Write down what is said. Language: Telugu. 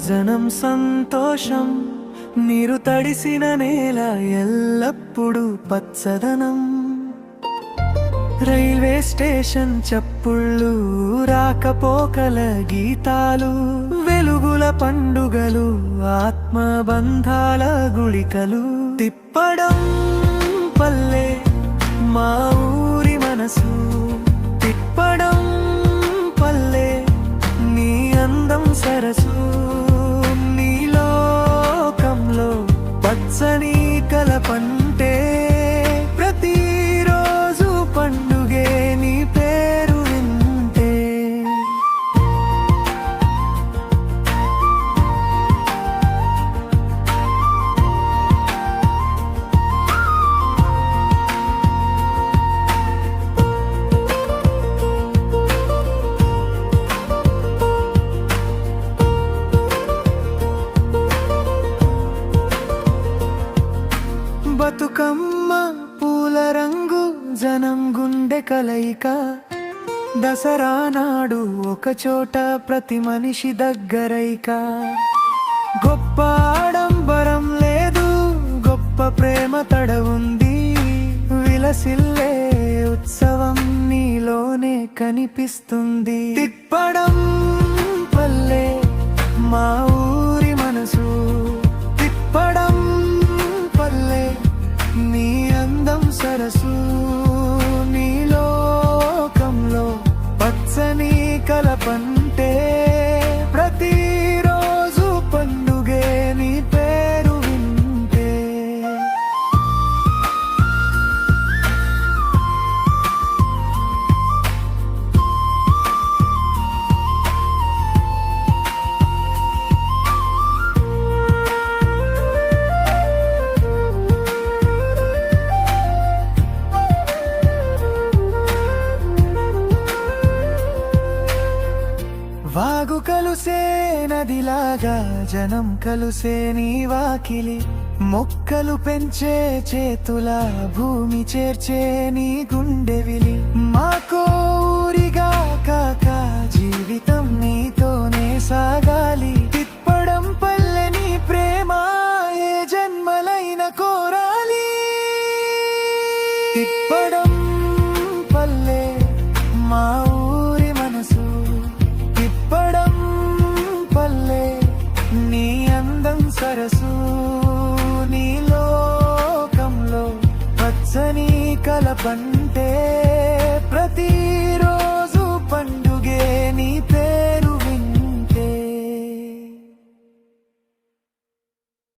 జనం సంతోషం, నీరు తడిసిన నేల ఎల్లప్పుడూ పచ్చదనం. రైల్వే స్టేషన్ చప్పుళ్ళు, రాకపోకల గీతాలు, వెలుగుల పండుగలు, ఆత్మబంధాల గుళికలు. తిప్పడం పల్లె మా ఊరి మనసు, తిప్పడం పల్లె నీ అందం సరసు. నీ లోకంలో పచ్చని కలపంటే ప్రతిరోజు పండుగే నీ పేరు వింటే. బతుకమ్మ పూల రంగు, జనం గుండె కలయిక. దసరా నాడు ఒక చోట ప్రతి మనిషి దగ్గరైక. గొప్ప ఆడంబరం లేదు, గొప్ప ప్రేమ తడ ఉంది. విలసిల్లే ఉత్సవం నీలోనే కనిపిస్తుంది. తిప్పడం పల్లె మా ఊరి మనసు, తిప్పడం పల్లె నీ అందం సరసు. నీ లోకంలో పచ్చని కలపంటే ప్రతిరోజు పండుగే నీ పేరు వింటే. వాగు కలుసే నదిలాగా, జనం కలుసే నీ వాకిలి. మొక్కలు పెంచే చేతుల, భూమి చేర్చే నీ గుండెవిలి. మాకో ఊరిగా కాక జీవితం నీతోనే సాగాలి. తిప్పడం పల్లె నీ ప్రేమ ఏ జన్మలైన కోరాలి. తిప్పడం పల్లె మా ఊరి మనసు, తిప్పడం పల్లె నీ అందం సరసు. నీ లోకంలో పచ్చని కలపంటే